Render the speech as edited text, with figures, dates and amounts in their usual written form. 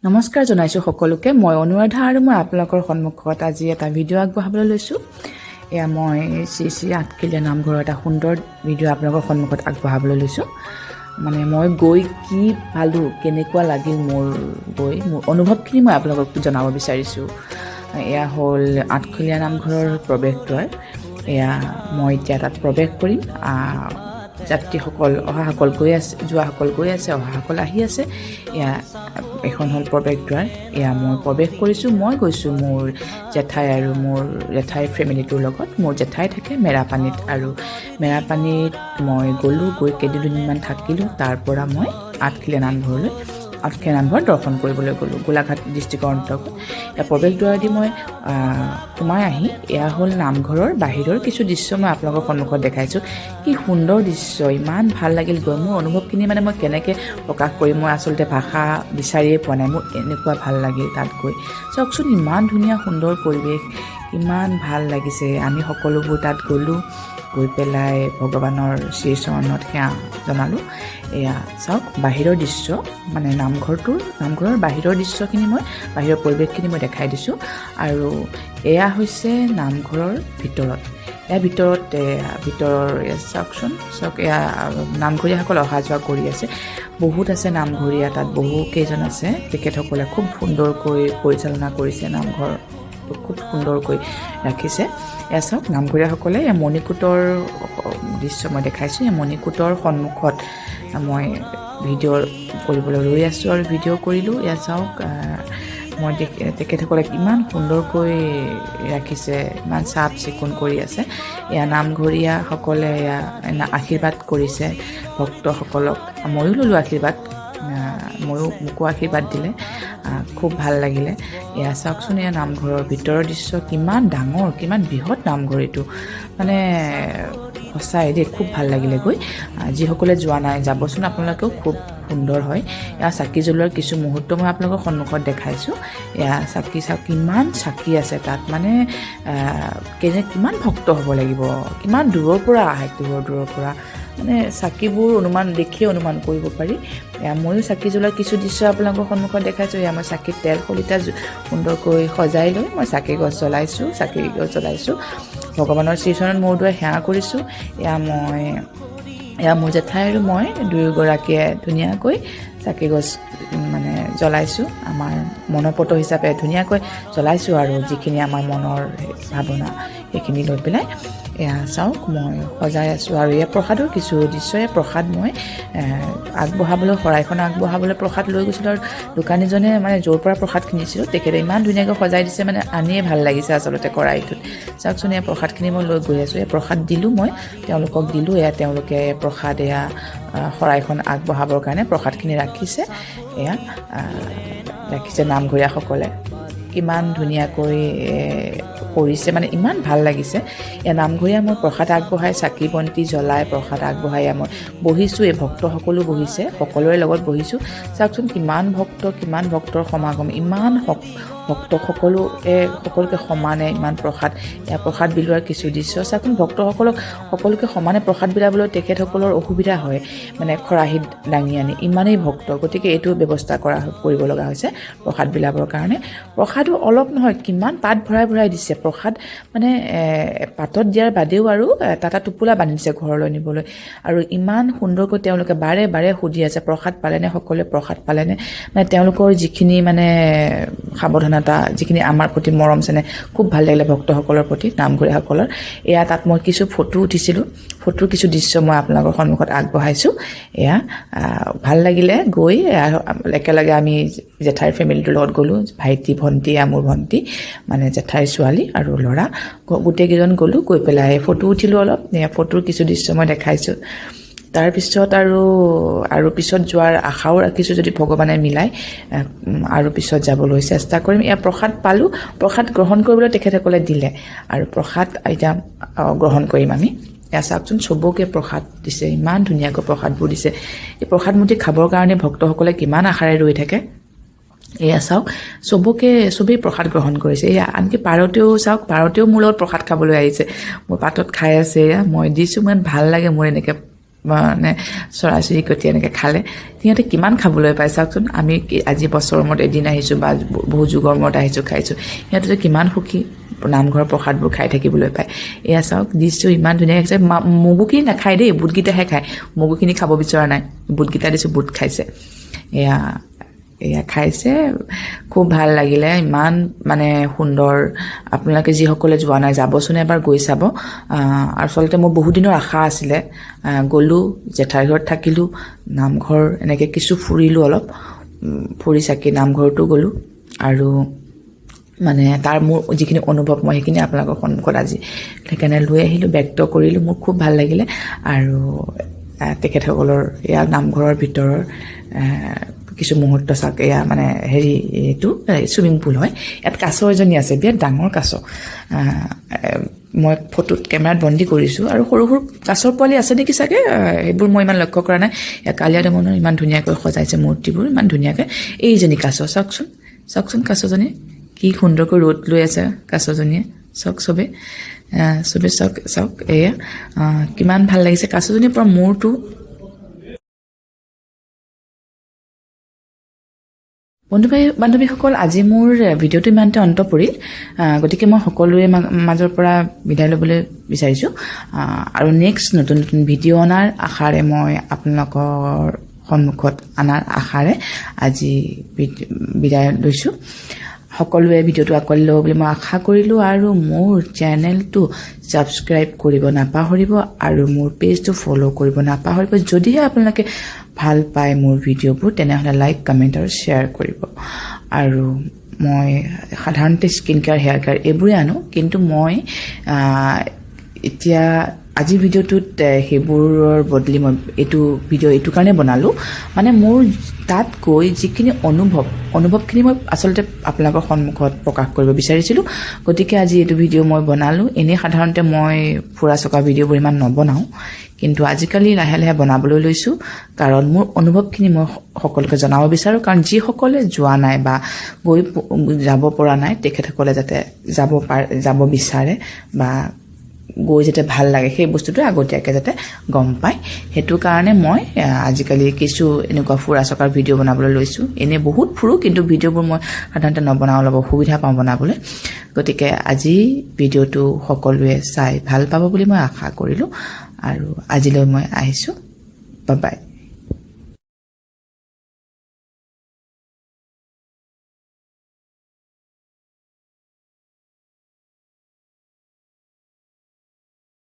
নমস্কাৰ জনাইছোঁ সকলোকে। মই অনুৰাধা আৰু মই আপোনালোকৰ সন্মুখত আজি এটা ভিডিঅ' আগবঢ়াবলৈ লৈছোঁ। এয়া মই শ্ৰী আঠখেলীয়া নামঘৰৰ এটা সুন্দৰ ভিডিঅ' আপোনালোকৰ সন্মুখত আগবঢ়াবলৈ লৈছোঁ। মানে মই গৈ কি পালোঁ, কেনেকুৱা লাগিল মোৰ অনুভৱখিনি মই আপোনালোকক জনাব বিচাৰিছোঁ। এয়া হ'ল আঠখেলীয়া নামঘৰৰ প্ৰৱেশদ্বাৰ। এয়া মই এতিয়া তাত প্ৰৱেশ কৰিম। যাত্ৰীসকল অহাসকল গৈ আছে, যোৱাসকল গৈ আছে, অহাসকল আহি আছে। এয়া এখন হ'ল প্ৰৱেশদ্বাৰ। এয়া মই প্ৰৱেশ কৰিছোঁ। মই গৈছোঁ মোৰ জেঠাই আৰু মোৰ জেঠাইৰ ফেমিলিটোৰ লগত। মোৰ জেঠাই থাকে মেৰাপানীত, আৰু মেৰাপানীত মই গ'লোঁ। গৈ কেইদিনমান থাকিলোঁ। তাৰ পৰা মই আঠখেলীয়া নামঘৰলৈ, আঠখেলীয়া নামঘৰ দৰ্শন কৰিবলৈ গ'লোঁ। গোলাঘাট ডিষ্ট্ৰিক্টৰ অন্তৰ্গত এয়া প্ৰৱেশদ্বাৰেদি মই সোমাই আহি এয়া হ'ল নামঘৰৰ বাহিৰৰ কিছু দৃশ্য মই আপোনালোকৰ সন্মুখত দেখাইছোঁ। কি সুন্দৰ দৃশ্য, ইমান ভাল লাগিল গৈ। মোৰ অনুভৱখিনি মানে মই কেনেকৈ প্ৰকাশ কৰিম, মই আচলতে ভাষা বিচাৰিয়ে পোৱা নাই। মোৰ এনেকুৱা ভাল লাগিল তাত গৈ। চাওকচোন, ইমান ধুনীয়া সুন্দৰ পৰিৱেশ, ইমান ভাল লাগিছে। আমি সকলোবোৰ তাত গ'লোঁ। গৈ পেলাই ভগৱানৰ শ্ৰীচৰণত সেৱা জনালোঁ। এয়া চাওক বাহিৰৰ দৃশ্য, মানে নামঘৰৰ বাহিৰৰ দৃশ্যখিনি বাহিৰৰ পৰিৱেশখিনি মই দেখাই দিছোঁ। আৰু এয়া হৈছে নামঘৰৰ ভিতৰত। ইয়াৰ ভিতৰৰ চাওকচোন, এয়া নামঘৰীয়াসকল অহা যোৱা কৰি আছে। বহুত আছে নামঘৰীয়া তাত, বহু কেইজন আছে। তেখেতসকলে খুব সুন্দৰকৈ পৰিচালনা কৰিছে, নামঘৰ খুব সুন্দৰকৈ ৰাখিছে। এয়া চাওক নামঘৰীয়াসকলে এয়া মণিকূটৰ দৃশ্য মই দেখাইছোঁ। এই মণিকূটৰ সন্মুখত মই ভিডিঅ' কৰিবলৈ ৰৈ আছোঁ আৰু ভিডিঅ' কৰিলোঁ। এয়া চাওক, মই তেখেতসকলে ইমান সুন্দৰকৈ ৰাখিছে, ইমান চাফ চিকুণ কৰি আছে। এয়া নামঘৰীয়াসকলে এয়া আশীৰ্বাদ কৰিছে ভক্তসকলক। ময়ো ল'লোঁ আশীৰ্বাদ, মোকো আশীৰ্বাদ দিলে। খুব ভাল লাগিলে। এয়া চাওকচোন, এয়া নামঘৰৰ ভিতৰৰ দৃশ্য, কিমান ডাঙৰ, কিমান বৃহৎ নামঘৰ এইটো। মানে সঁচাই দেই, খুব ভাল লাগিলে গৈ। যিসকলে যোৱা নাই যাবচোন আপোনালোকেও, খুব সুন্দৰ হয়। এয়া চাকি জ্বলোৱাৰ কিছু মুহূৰ্ত মই আপোনালোকৰ সন্মুখত দেখাইছোঁ। এয়া চাকি চাওক, কিমান চাকি আছে তাত। মানে কিমান ভক্ত হ'ব লাগিব, কিমান দূৰৰ পৰা আহে, দূৰৰ পৰা। মানে চাকিবোৰ দেখিয়ে অনুমান কৰিব পাৰি। ময়ো চাকি জ্বলোৱাৰ কিছু দৃশ্য আপোনালোকৰ সন্মুখত দেখাইছোঁ। এয়া মই চাকিত তেল সলিতা সুন্দৰকৈ সজাই লৈ মই চাকি গছ জ্বলাইছোঁ। ভগৱানৰ শ্ৰীচৰণত মূৰ দোৱাই সেৱা কৰিছোঁ। এয়া মোৰ জেঠাই আৰু মই দুয়োগৰাকীয়ে ধুনীয়াকৈ চাকি গছ জ্বলাইছোঁ। আমাৰ মনোপত হিচাপে ধুনীয়াকৈ জ্বলাইছোঁ, আৰু যিখিনি আমাৰ মনৰ ভাৱনা সেইখিনি লৈ পেলাই। এয়া চাওক, মই সজাই আছোঁ। আৰু এয়া প্ৰসাদৰ কিছু দৃশ্য। প্ৰসাদ মই আগবঢ়াবলৈ, শৰাইখন আগবঢ়াবলৈ প্ৰসাদ লৈ গৈছিলোঁ। আৰু দোকানীজনে য'ৰ পৰা প্ৰসাদ কিনিছিলোঁ তেখেতে ইমান ধুনীয়াকৈ সজাই দিছে, আনিয়ে ভাল লাগিছে আচলতে কৰাইটোত। চাওকচোন, এয়া প্ৰসাদখিনি মই লৈ গৈ আছোঁ। এয়া প্ৰসাদ দিলোঁ, মই তেওঁলোকক দিলোঁ। এয়া তেওঁলোকে প্ৰসাদ, এয়া শৰাইখন আগবঢ়াবৰ কাৰণে প্ৰসাদখিনি ৰাখিছে। এয়া ৰাখিছে নামঘৰীয়াসকলে। কিমান ধুনীয়াকৈ কৰিছে, ইমান ভাল লাগিছে। এয়া নামঘৰীয়া মই প্ৰসাদ আগবঢ়াই, চাকি বন্তি জ্বলাই প্ৰসাদ আগবঢ়াই মই বহিছোঁ। এই ভক্তসকলো বহিছে, সকলোৰে লগত বহিছোঁ। চাওকচোন, কিমান ভক্তৰ সমাগম, ইমান ভক্ত সকলোকে সমানে ইমান প্ৰসাদ। এয়া প্ৰসাদ বিলোৱাৰ কিছু দৃশ্য। চাওকচোন, সকলোকে সমানে প্ৰসাদ বিলাবলৈ তেখেতসকলৰ অসুবিধা হয়, খৰাহীত দাঙি আনি, ইমানেই ভক্ত। গতিকে এইটো ব্যৱস্থা কৰিব লগা হৈছে প্ৰসাদ বিলাবৰ কাৰণে। প্ৰসাদো অলপ নহয়, কিমান পাত ভৰাই দিছে প্ৰসাদ। পাতত দিয়াৰ বাদেও আৰু এটা টোপোলা বান্ধি দিছে ঘৰলৈ নিবলৈ। আৰু ইমান সুন্দৰকৈ তেওঁলোকে বাৰে বাৰে সুধি আছে, প্ৰসাদ পালেনে, সকলোৱে প্ৰসাদ পালেনে। তেওঁলোকৰ যিখিনি সাৱধানতা, যিখিনি আমাৰ প্ৰতি মৰম চেনেহ, খুব ভাল লাগিলে ভক্তসকলৰ প্ৰতি, নামঘৰীয়াসকলৰ। এয়া তাত মই কিছু ফটো উঠিছিলোঁ। ফটোৰ কিছু দৃশ্য মই আপোনালোকৰ সন্মুখত আগবঢ়াইছোঁ। এয়া ভাল লাগিলে গৈ। একেলগে আমি জেঠাইৰ ফেমিলিটোৰ লগত গ'লোঁ। ভাইটি, ভণ্টি, মোৰ ভণ্টি, জেঠাইৰ ছোৱালী আৰু ল'ৰা, গোটেইকেইজন গ'লোঁ। গৈ পেলাই ফটো উঠিলোঁ অলপ। এয়া ফটোৰ কিছু দৃশ্য মই দেখাইছোঁ। তাৰপিছত আৰু পিছত যোৱাৰ আশাও ৰাখিছোঁ, যদি ভগৱানে মিলাই আৰু পিছত যাবলৈ চেষ্টা কৰিম। এয়া প্ৰসাদ পালোঁ। প্ৰসাদ গ্ৰহণ কৰিবলৈ তেখেতসকলে দিলে, আৰু প্ৰসাদ এতিয়া গ্ৰহণ কৰিম আমি। এয়া চাওকচোন, চবকে প্ৰসাদ দিছে, ইমান ধুনীয়াকৈ প্ৰসাদবোৰ দিছে। এই প্ৰসাদমুঠি খাবৰ কাৰণে ভক্তসকলে কিমান আশাৰে ৰৈ থাকে। এয়া চাওক, চবেই প্ৰসাদ গ্ৰহণ কৰিছে। এয়া আনকি পাৰতেও মোৰ লগত প্ৰসাদ খাবলৈ আহিছে। মোৰ পাতত খাই আছে। এয়া মই দিছোঁ, ইমান ভাল লাগে মোৰ এনেকৈ মানে চৰাই চিৰিকটি এনেকৈ খালে সিহঁতে কিমান খাবলৈ পায় চাওকচোন আমি আজি বছৰৰ মূৰত এদিন আহিছোঁ বা বহু যুগৰ মূৰত আহিছোঁ খাইছোঁ সিহঁতেতো কিমান সুখী নামঘৰৰ প্ৰসাদবোৰ খাই থাকিবলৈ পায় এয়া চাওক দিছোঁ ইমান ধুনীয়াকৈ খাইছে মগুখিনি নাখায় দেই বুটকেইটাহে খায় মগুখিনি খাব বিচৰা নাই বুটকেইটা দিছোঁ বুট খাইছে এয়া খাইছে খুব ভাল লাগিলে ইমান মানে সুন্দৰ আপোনালোকে যিসকলে যোৱা নাই যাবচোন এবাৰ গৈ চাব আচলতে মোৰ বহুত দিনৰ আশা আছিলে গ'লোঁ জেঠাই ঘৰত থাকিলোঁ নামঘৰ এনেকৈ কিছু ফুৰিলোঁ অলপ ফুৰি চাকি নামঘৰতো গ'লোঁ আৰু মানে তাৰ মোৰ যিখিনি অনুভৱ মই সেইখিনি আপোনালোকৰ সন্মুখত আজি সেইকাৰণে লৈ আহিলোঁ ব্যক্ত কৰিলোঁ মোৰ খুব ভাল লাগিলে আৰু তেখেতসকলৰ এয়া নামঘৰৰ ভিতৰৰ কিছু মুহূৰ্ত চাওক এয়া মানে হেৰি এইটো চুইমিং পুল হয় ইয়াত কাছ এজনী আছে বিৰাট ডাঙৰ কাছ মই ফটোত কেমেৰাত বন্দী কৰিছোঁ আৰু সৰু সৰু কাছৰ পোৱালি আছে নেকি চাগে সেইবোৰ মই ইমান লক্ষ্য কৰা নাই কালীয়া দমনৰ ইমান ধুনীয়াকৈ সজাইছে মূৰ্তিবোৰ ইমান ধুনীয়াকৈ এইজনী কাছ চাওকচোন কাছজনী কি সুন্দৰকৈ ৰ'দ লৈ আছে কাছজনীয়ে চাওক চবে চাওক এয়া কিমান ভাল লাগিছে কাছজনীৰ পৰা মূৰটো বান্ধৱীসকল আজি মোৰ ভিডিঅ'টো ইমানতে অন্ত পৰিল গতিকে মই সকলোৰে মাজৰ পৰা বিদায় ল'বলৈ বিচাৰিছোঁ আৰু নেক্সট নতুন নতুন ভিডিঅ' অনাৰ আশাৰে মই আপোনালোকৰ সন্মুখত অনাৰ আশাৰে আজি বিদায় লৈছোঁ সকলোৱে ভিডিঅ'টো আঁকোৱালি ল'ব বুলি মই আশা কৰিলোঁ আৰু মোৰ চেনেলটো ছাবস্ক্ৰাইব কৰিব নাপাহৰিব আৰু মোৰ পেজটো ফ'ল' কৰিব নাপাহৰিব যদিহে আপোনালোকে ভাল পায় মোৰ ভিডিঅ'বোৰ তেনেহ'লে লাইক কমেণ্ট আৰু শ্বেয়াৰ কৰিব আৰু মই সাধাৰণতে স্কিন কেয়াৰ হেয়াৰ কেয়াৰ এইবোৰে আনো কিন্তু মই এতিয়া আজি ভিডিঅ'টোত সেইবোৰৰ বদলি মই এইটো কাৰণে বনালোঁ মানে মোৰ তাত গৈ যিখিনি অনুভৱখিনি মই আচলতে আপোনালোকৰ সন্মুখত প্ৰকাশ কৰিব বিচাৰিছিলোঁ গতিকে আজি এইটো ভিডিঅ' মই বনালোঁ এনেই সাধাৰণতে মই ফুৰা চকা ভিডিঅ'বোৰ ইমান নবনাওঁ কিন্তু আজিকালি লাহে লাহে বনাবলৈ লৈছোঁ কাৰণ মোৰ অনুভৱখিনি মই সকলোকে জনাব বিচাৰোঁ কাৰণ যিসকলে যোৱা নাই বা যাব পৰা নাই তেখেতসকলে যাতে যাব বিচাৰে বা গৈ যাতে ভাল লাগে সেই বস্তুটো আগতীয়াকৈ যাতে গম পায় সেইটো কাৰণে মই আজিকালি কিছু এনেকুৱা ফুৰা চকাৰ ভিডিঅ' বনাবলৈ লৈছোঁ এনেই বহুত ফুৰোঁ কিন্তু ভিডিঅ'বোৰ মই সাধাৰণতে নবনাওঁ অলপ অসুবিধা পাওঁ বনাবলৈ গতিকে আজি ভিডিঅ'টো সকলোৱে চাই ভাল পাব বুলি মই আশা কৰিলোঁ আৰু আজিলৈ মই আহিছোঁ বাই বাই